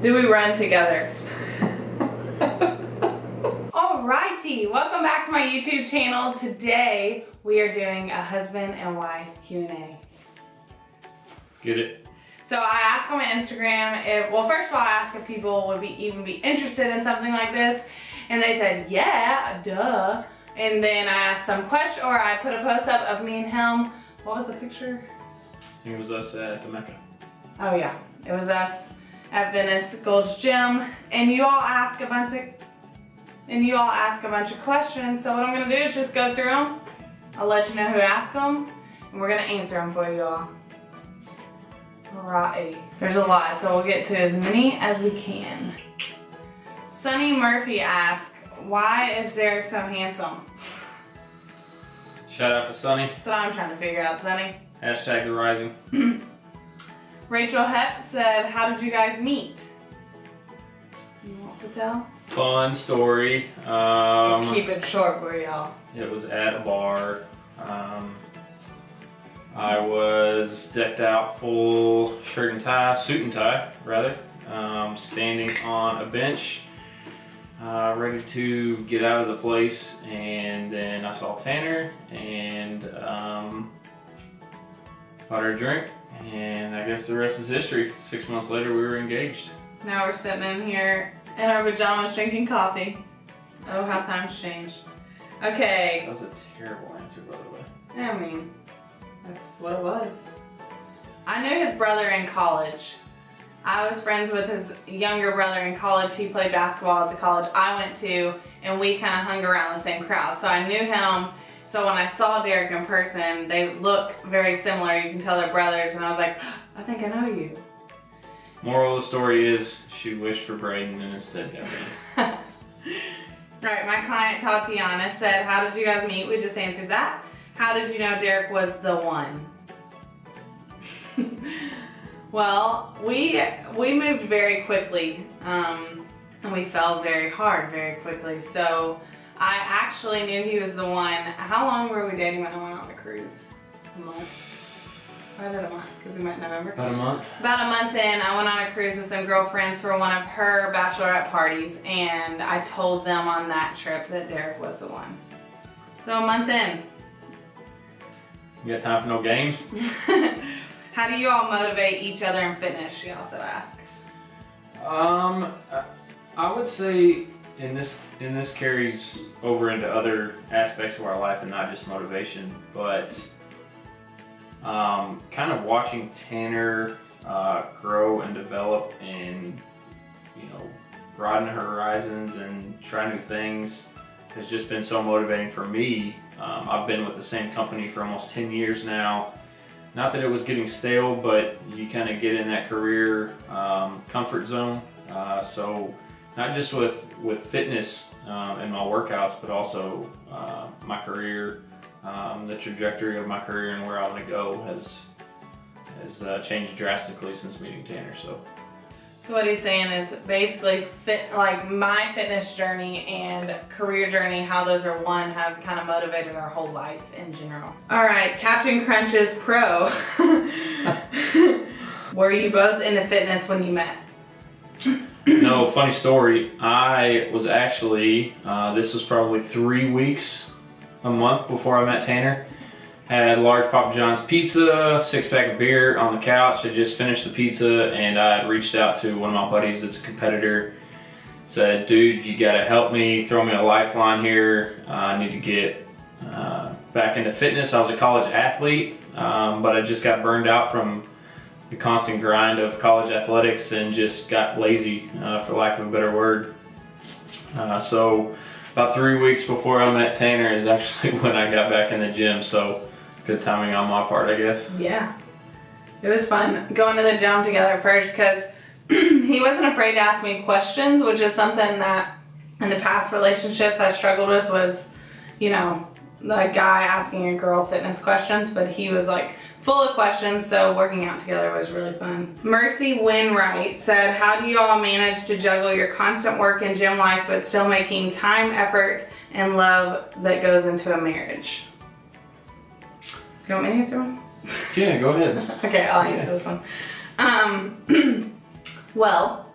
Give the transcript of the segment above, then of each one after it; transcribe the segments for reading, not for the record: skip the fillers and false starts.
Do we run together? Alrighty, welcome back to my YouTube channel. Today we are doing a husband and wife Q&A. Let's get it. So I asked on my Instagram if, well, first of all, I asked if people would even be interested in something like this, and they said, yeah, duh. And then I asked some question, or I put a post up of me and him. What was the picture? I think it was us at the Mecca. Oh yeah, it was us at Venice Gold's Gym, and you all ask a bunch of questions. So what I'm gonna do is just go through them. I'll let you know who asked them, and we're gonna answer them for you all. Alright, there's a lot, so we'll get to as many as we can. Sunny Murphy asked, why is Derek so handsome? Shout out to Sunny. That's what I'm trying to figure out, Sunny. Hashtag the rising. Rachel Hepp said, how did you guys meet? You want to tell? Fun story. Keep it short for y'all. It was at a bar. I was decked out full shirt and tie, suit and tie rather, standing on a bench, ready to get out of the place, and then I saw Tanner and bought her a drink, and I guess the rest is history. 6 months later we were engaged. Now we're sitting in here in our pajamas drinking coffee. Oh, how times changed. Okay. That was a terrible answer, by the way. I mean, that's what it was. I knew his brother in college. I was friends with his younger brother in college. He played basketball at the college I went to, and we kind of hung around the same crowd. So I knew him. So when I saw Derek in person, they look very similar. You can tell they're brothers, and I was like, I think I know you. Moral of the story is, she wished for Braden and instead got me. Right, my client Tatiana said, how did you guys meet? We just answered that. How did you know Derek was the one? Well, we moved very quickly, and we fell very hard very quickly. So I actually knew he was the one. How long were we dating when I went on the cruise? A month? Why is it a month? Because we met in November. About a month. About a month in, I went on a cruise with some girlfriends for one of her bachelorette parties, and I told them on that trip that Derek was the one. So a month in. You got time for no games? How do you all motivate each other in fitness, she also asked. I would say, and this carries over into other aspects of our life and not just motivation, but kind of watching Tanner grow and develop and, you know, broaden her horizons and try new things has just been so motivating for me. I've been with the same company for almost 10 years now. Not that it was getting stale, but you kind of get in that career comfort zone. So not just with fitness and my workouts, but also my career, the trajectory of my career and where I want to go has changed drastically since meeting Tanner. So what he's saying is basically like my fitness journey and career journey, how those are one, have kind of motivated our whole life in general. All right, Captain Crunch's Pro. Were you both into fitness when you met? No, funny story. I was actually, this was probably 3 weeks, a month before I met Tanner. Had large Papa John's pizza, 6-pack of beer on the couch. I just finished the pizza, and I reached out to one of my buddies that's a competitor. Said, dude, you gotta help me, throw me a lifeline here. I need to get back into fitness. I was a college athlete, but I just got burned out from the constant grind of college athletics and just got lazy, for lack of a better word. So about 3 weeks before I met Tanner is actually when I got back in the gym. So good timing on my part, I guess. Yeah, it was fun going to the gym together first because he wasn't afraid to ask me questions, which is something that in the past relationships I struggled with was, you know, the guy asking a girl fitness questions, but he was like full of questions, so working out together was really fun. Mercy Winwright said, how do you all manage to juggle your constant work and gym life but still making time, effort, and love that goes into a marriage? You want me to answer one? Yeah, go ahead. Okay, I'll answer this one. Well,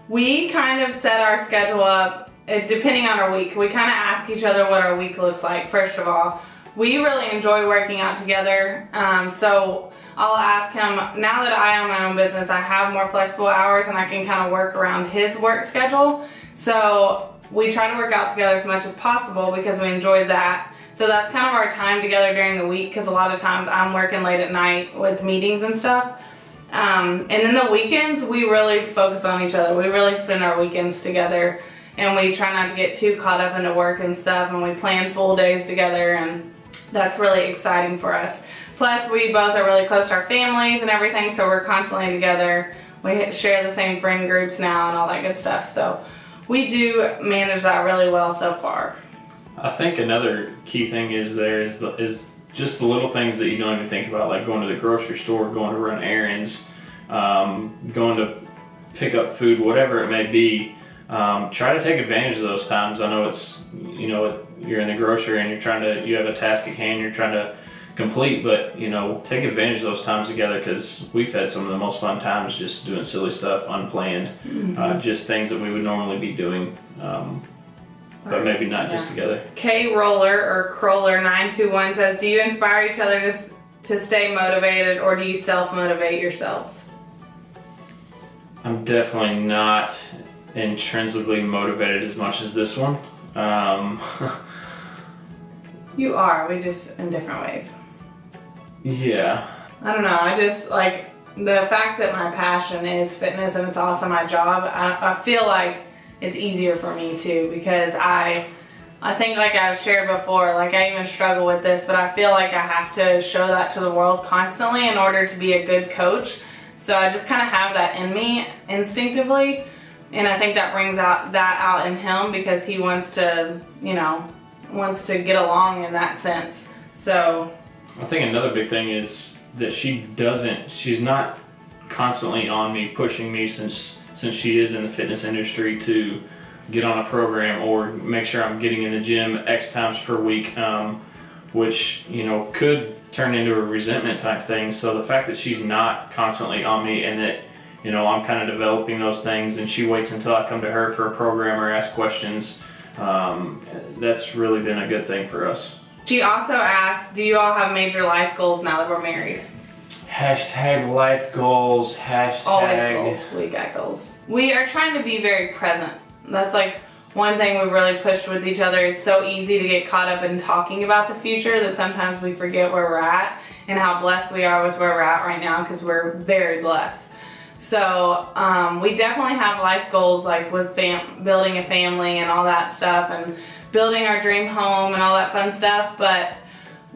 We kind of set our schedule up depending on our week. We kind of ask each other what our week looks like, first of all. We really enjoy working out together, so I'll ask him, now that I own my own business, I have more flexible hours and I can kind of work around his work schedule. So we try to work out together as much as possible because we enjoy that. So that's kind of our time together during the week, because a lot of times I'm working late at night with meetings and stuff. And then the weekends, we really focus on each other. We really spend our weekends together, and we try not to get too caught up into work and stuff, and we plan full days together, and that's really exciting for us. Plus, we both are really close to our families and everything, so we're constantly together. We share the same friend groups now and all that good stuff, so we do manage that really well so far. I think another key thing is just the little things that you don't even think about, like going to the grocery store, going to run errands, going to pick up food, whatever it may be. Try to take advantage of those times. I know it's, you know, you're in the grocery and you have a task at hand you're trying to complete, but you know, take advantage of those times together, because we've had some of the most fun times just doing silly stuff, unplanned, just things that we would normally be doing. But maybe not just together. K Roller or Kroller 921 says, do you inspire each other to stay motivated, or do you self-motivate yourselves? I'm definitely not intrinsically motivated as much as this one. You are, we just in different ways. Yeah. I don't know, I just like the fact that my passion is fitness and it's also my job. I feel like it's easier for me too, because I think, like I've shared before, like I even struggle with this, but I feel like I have to show that to the world constantly in order to be a good coach. So I just kind of have that in me instinctively, and I think that brings that out in him, because he wants to, you know, wants to get along in that sense. So I think another big thing is that she's not constantly on me, pushing me, since she is in the fitness industry, to get on a program or make sure I'm getting in the gym X times per week, which, you know, could turn into a resentment type thing. So the fact that she's not constantly on me, and that, you know, I'm kind of developing those things, and she waits until I come to her for a program or ask questions, that's really been a good thing for us. She also asked, do you all have major life goals now that we're married? Hashtag life goals, hashtag... Always goals, we got goals. We are trying to be very present. That's like one thing we really pushed with each other. It's so easy to get caught up in talking about the future that sometimes we forget where we're at and how blessed we are with where we're at right now, because we're very blessed. So we definitely have life goals, like with building a family and all that stuff, and building our dream home and all that fun stuff. But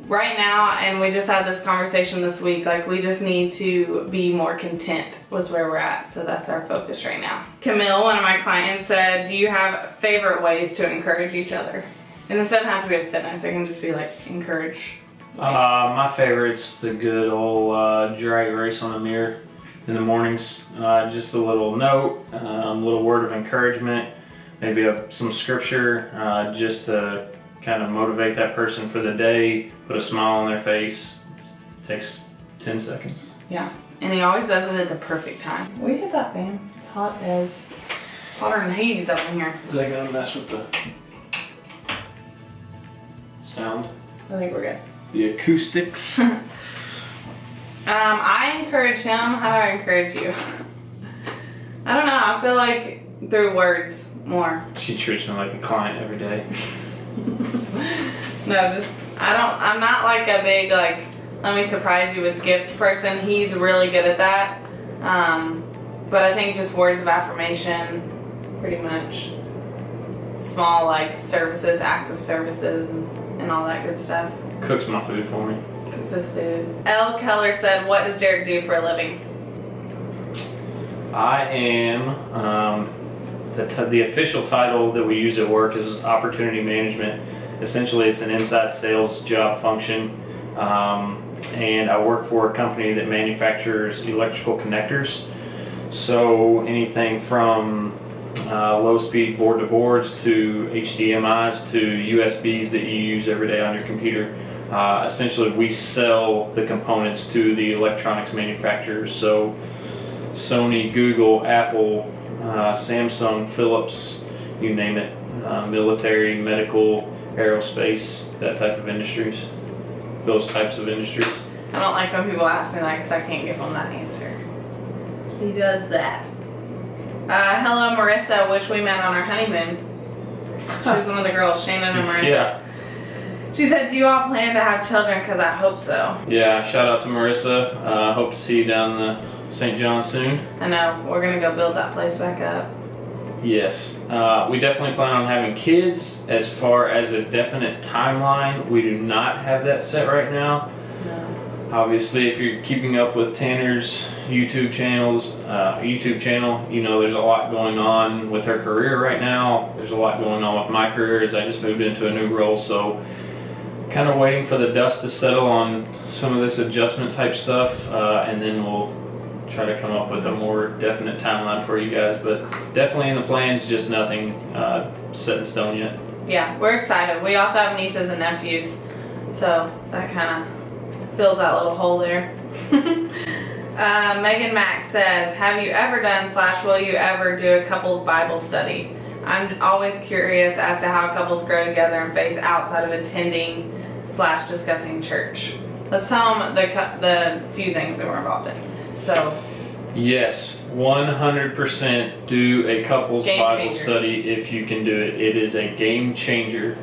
right now, and we just had this conversation this week, like we just need to be more content with where we're at. So that's our focus right now. Camille, one of my clients, said, do you have favorite ways to encourage each other? And this doesn't have to be with fitness, it can just be like encourage. My favorite's the good old drag race on the mirror in the mornings. Just a little note, little word of encouragement, maybe some scripture, just to kind of motivate that person for the day, put a smile on their face. It takes 10 seconds. Yeah, and he always does it at the perfect time. We hit that fan. It's hot as hotter than Hades up in here. Is that gonna mess with the sound? I think we're good. The acoustics. I encourage him. How do I encourage you? I don't know. I feel like through words more. She treats me like a client every day. No, I'm not like a big, like, let me surprise you with gift person. He's really good at that. But I think just words of affirmation, pretty much. Small, like, services, acts of services, and all that good stuff. Cooks my food for me. Cooks his food. L. Keller said, what does Derek do for a living? I am, the official title that we use at work is opportunity management. Essentially, it's an inside sales job function, and I work for a company that manufactures electrical connectors. So anything from low-speed board-to-boards to HDMIs to USBs that you use every day on your computer. Essentially, we sell the components to the electronics manufacturers. So Sony, Google, Apple, Samsung, Philips, you name it, military, medical, aerospace, that type of industries, those types of industries. I don't like when people ask me that because I can't give them that answer. He does that. Hello, Marissa, which we met on our honeymoon. She was one of the girls, Shannon and Marissa. Yeah. She said, do you all plan to have children? Because I hope so. Yeah, shout out to Marissa. Hope to see you down in St. John soon. I know. We're going to go build that place back up. Yes. We definitely plan on having kids. As far as a definite timeline, we do not have that set right now. No. Obviously, if you're keeping up with Tanner's YouTube channel, you know there's a lot going on with her career right now. There's a lot going on with my career as I just moved into a new role. So kind of waiting for the dust to settle on some of this adjustment type stuff, and then we'll try to come up with a more definite timeline for you guys. But definitely in the plans, just nothing set in stone yet. Yeah, we're excited. We also have nieces and nephews, so that kind of fills that little hole there. Megan Mack says, have you ever done / will you ever do a couples Bible study? I'm always curious as to how couples grow together in faith outside of attending / discussing church. Let's tell them the few things that we're involved in. So, yes, 100% do a couples Bible study if you can do it. It is a game changer.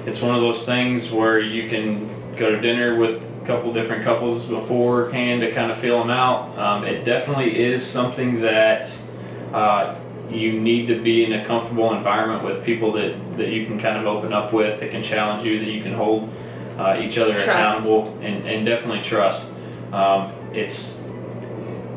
It's one of those things where you can go to dinner with a couple different couples beforehand to kind of feel them out. It definitely is something that you need to be in a comfortable environment with people that you can kind of open up with, that can challenge you, that you can hold each other accountable, and definitely trust.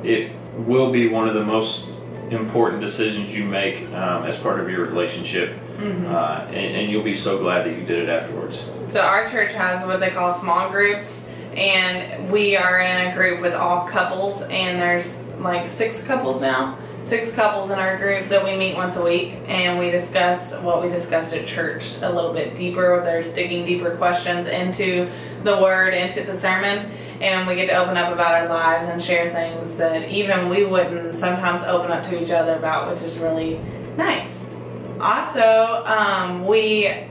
It will be one of the most important decisions you make as part of your relationship. And you'll be so glad that you did it afterwards. So our church has what they call small groups, and we are in a group with all couples, and there's like 6 couples now. 6 couples in our group that we meet once a week, and we discuss what we discussed at church a little bit deeper. There's digging deeper questions into the word, into the sermon, and we get to open up about our lives and share things that even we wouldn't sometimes open up to each other about, which is really nice. Also, we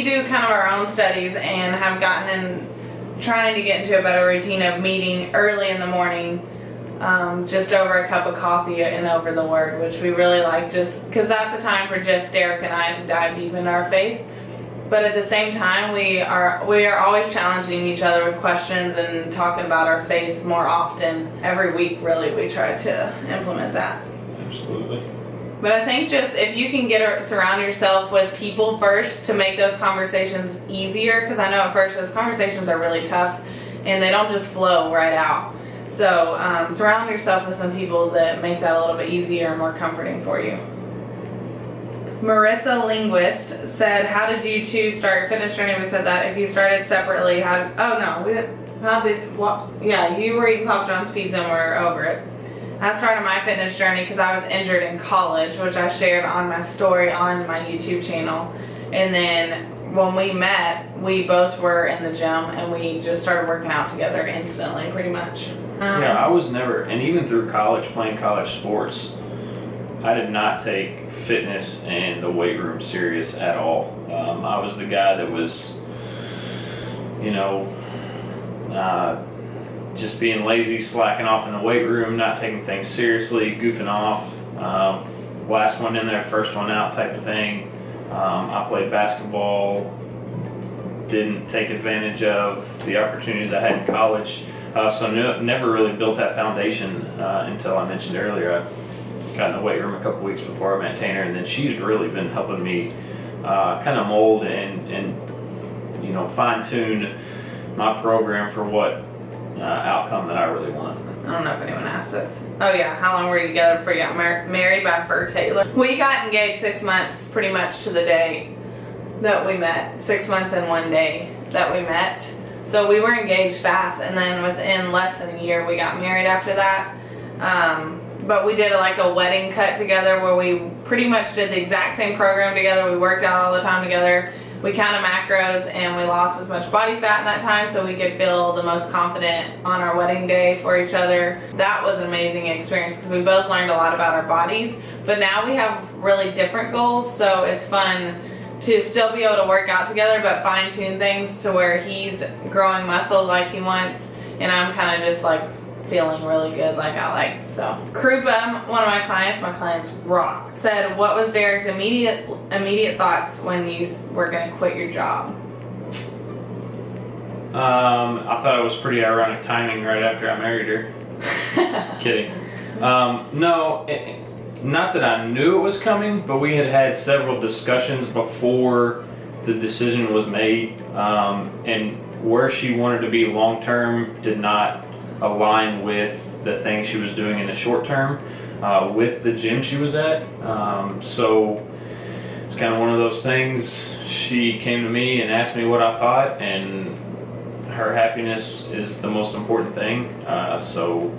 do kind of our own studies and have gotten in trying to get into a better routine of meeting early in the morning, just over a cup of coffee and over the word, which we really like, just because that's a time for just Derek and I to dive deep into our faith. But at the same time, we are always challenging each other with questions and talking about our faith more often. Every week, really, we try to implement that. Absolutely. But I think just if you can surround yourself with people first to make those conversations easier, because I know at first those conversations are really tough and they don't just flow right out. So surround yourself with some people that make that a little bit easier and more comforting for you. Marissa Linguist said, how did you two start your fitness journey? We said that. If you started separately, you were eating Papa John's pizza and we're over it. I started my fitness journey because I was injured in college, which I shared on my story on my YouTube channel. And then when we met, we both were in the gym and we just started working out together instantly, pretty much. Yeah, I was never, and even through college, playing college sports, I did not take fitness and the weight room serious at all. I was the guy that was, just being lazy, slacking off in the weight room, not taking things seriously, goofing off. Last one in there, first one out type of thing. I played basketball, didn't take advantage of the opportunities I had in college. So never really built that foundation until I mentioned earlier. I got in the weight room a couple weeks before I met Tanner, and then she's really been helping me kind of mold and fine-tune my program for what outcome that I really want. I don't know if anyone asked this. Oh yeah, how long were you together before you got married by Fur Taylor? We got engaged 6 months pretty much to the day that we met. 6 months and 1 day that we met. So we were engaged fast, and then within less than a year we got married after that. But we did a wedding cut together where we pretty much did the exact same program together. We worked out all the time together. we counted macros and we lost as much body fat in that time so we could feel the most confident on our wedding day for each other. That was an amazing experience because we both learned a lot about our bodies, but now we have really different goals, so it's fun to still be able to work out together but fine tune things to where he's growing muscle like he wants and I'm kind of just like feeling really good like I like. So Krupa, one of my clients rock, said, what was Derek's immediate thoughts when you were going to quit your job? I thought it was pretty ironic timing right after I married her. Kidding. No, not that I knew it was coming, but we had several discussions before the decision was made, and where she wanted to be long term did not align with the things she was doing in the short term with the gym she was at. So it's kind of one of those things. She came to me and asked me what I thought, and her happiness is the most important thing. So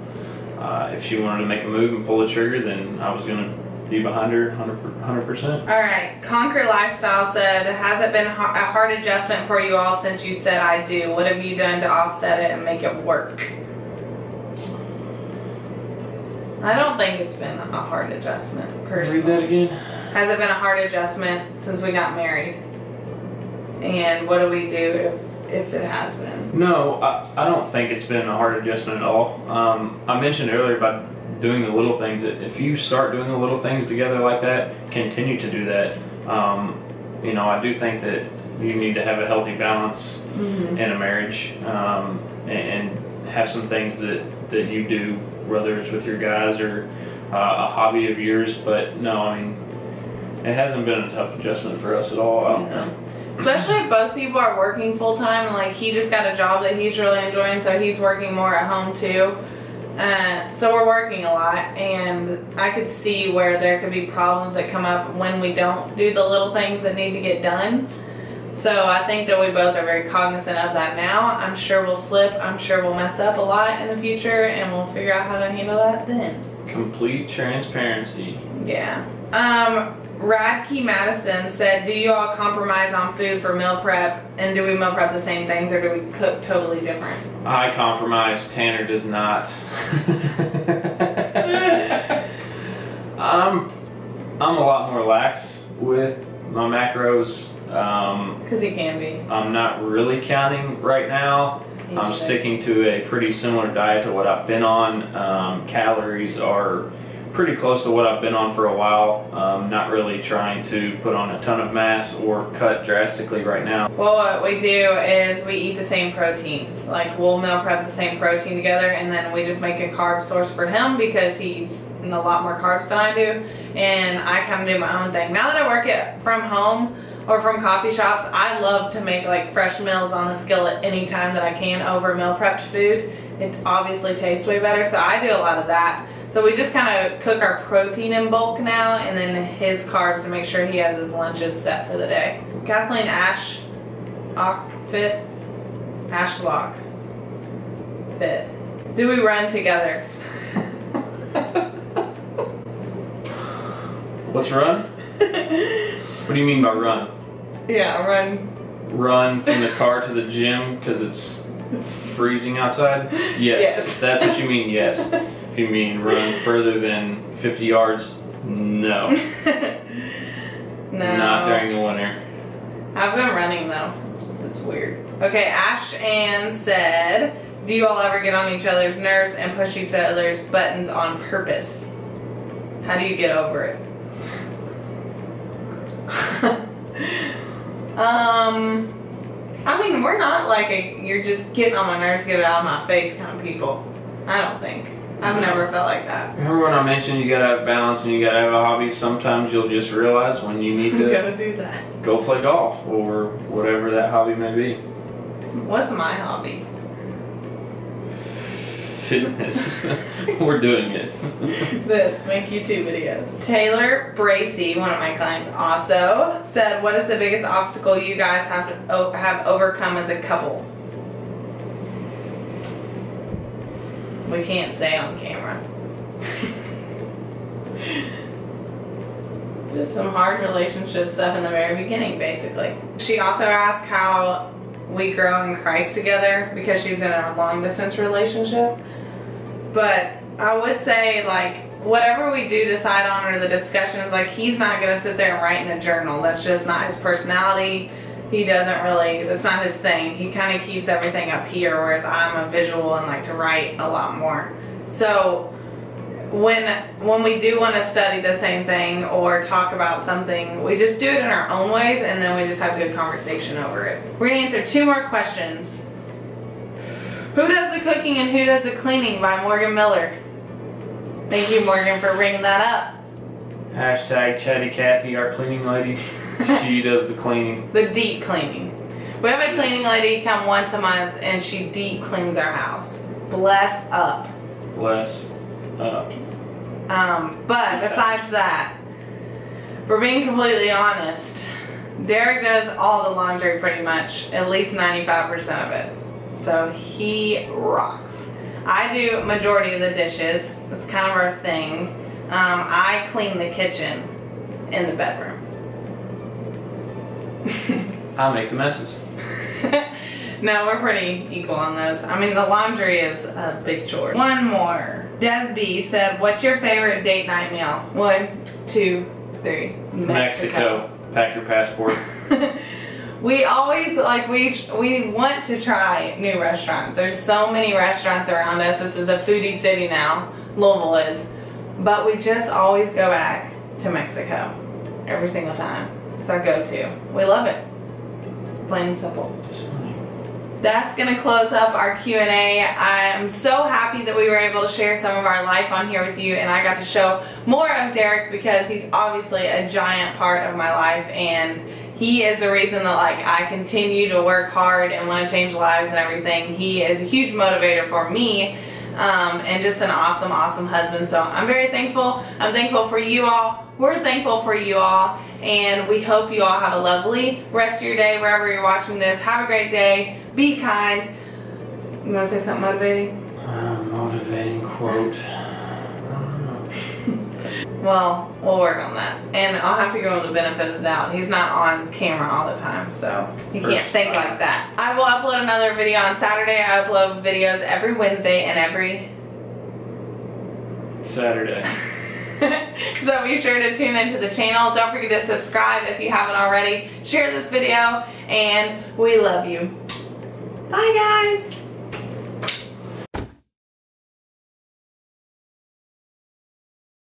if she wanted to make a move and pull the trigger, then I was going to be behind her 100%. All right, Conquer Lifestyle said, has it been a hard adjustment for you all since you said I do? What have you done to offset it and make it work? I don't think it's been a hard adjustment, personally. Read that again. Has it been a hard adjustment since we got married? And what do we do if it has been? No, I don't think it's been a hard adjustment at all. I mentioned earlier about doing the little things. If you start doing the little things together like that, continue to do that. You know, I do think that you need to have a healthy balance in a marriage, and have some things that you do, whether it's with your guys or a hobby of yours. But no, I mean, it hasn't been a tough adjustment for us at all, I don't think. Especially if both people are working full time. Like, he just got a job that he's really enjoying, so he's working more at home too. So we're working a lot, and I could see where there could be problems that come up when we don't do the little things that need to get done. So I think that we both are very cognizant of that now. I'm sure we'll slip. I'm sure we'll mess up a lot in the future, and we'll figure out how to handle that then. Complete transparency. Yeah. Radke Madison said, do you all compromise on food for meal prep, and do we meal prep the same things, or do we cook totally different? I compromise. Tanner does not. I'm a lot more lax with my macros. Because he can be. I'm not really counting right now. I'm sticking to a pretty similar diet to what I've been on. Calories are pretty close to what I've been on for a while. Not really trying to put on a ton of mass or cut drastically right now. Well, what we do is we eat the same proteins. Like, we'll meal prep the same protein together, and then we just make a carb source for him because he eats a lot more carbs than I do, and I kind of do my own thing. Now that I work from home or from coffee shops, I love to make like fresh meals on the skillet anytime that I can over meal prepped food. It obviously tastes way better, so I do a lot of that. So we just kind of cook our protein in bulk now, and then his carbs to make sure he has his lunches set for the day. Kathleen Ashlock Fit. Do we run together? What's run? What do you mean by run? Yeah, run. Run from the car to the gym because it's freezing outside? Yes. That's what you mean, yes. If you mean run further than 50 yards, no. No. Not during the winter. I've been running though. It's weird. Okay, Ash Ann said, do you all ever get on each other's nerves and push each other's buttons on purpose? How do you get over it? I mean, we're not like you're just getting on my nerves, get it out of my face kind of people. I don't think. I've never felt like that. Remember when I mentioned you gotta have balance and you gotta have a hobby? Sometimes you'll just realize when you need to gotta do that. Go play golf or whatever that hobby may be. What's my hobby? Fitness. We're doing it. Make YouTube videos. Taylor Bracey, one of my clients, also said, what is the biggest obstacle you guys have overcome as a couple? We can't say on camera. just some hard relationship stuff in the very beginning, basically. She also asked how we grow in Christ together because she's in a long distance relationship. But I would say, like, whatever we do decide on or the discussions, like, he's not going to sit there and write in a journal. That's just not his personality. He doesn't really, that's not his thing. He kind of keeps everything up here, whereas I'm a visual and like to write a lot more. So when we do want to study the same thing or talk about something, we just do it in our own ways, and then we just have good conversation over it. We're going to answer 2 more questions. Who does the cooking and who does the cleaning by Morgan Miller? Thank you, Morgan, for bringing that up. Hashtag Chatty Cathy, our cleaning lady. She does the cleaning. The deep cleaning. We have a cleaning lady come once a month and she deep cleans our house. Bless up. Bless up. But besides that, for being completely honest, Derek does all the laundry pretty much, at least 95% of it. So he rocks. I do majority of the dishes. That's kind of our thing. I clean the kitchen in the bedroom. I'll make the messes. No, we're pretty equal on those. I mean, the laundry is a big chore. One more. Des B said, what's your favorite date night meal? 1, 2, 3. Mexico. Pack your passport. We always, like, we want to try new restaurants. There's so many restaurants around us. This is a foodie city now. Louisville is. But we just always go back to Mexico. Every single time. It's our go-to. We love it. Plain and simple. Just funny. That's going to close up our Q&A. I'm so happy that we were able to share some of our life on here with you, and I got to show more of Derek because he's obviously a giant part of my life, and he is the reason that, like, I continue to work hard and want to change lives and everything. He is a huge motivator for me, and just an awesome, awesome husband. So I'm very thankful. I'm thankful for you all. We're thankful for you all, and we hope you all have a lovely rest of your day wherever you're watching this. Have a great day. Be kind. You want to say something motivating? Motivating quote. Well, we'll work on that. And I'll have to give him the benefit of the doubt. He's not on camera all the time, so he can't think like that. I will upload another video on Saturday. I upload videos every Wednesday and every Saturday. So be sure to tune into the channel. Don't forget to subscribe if you haven't already. Share this video, and we love you. Bye, guys.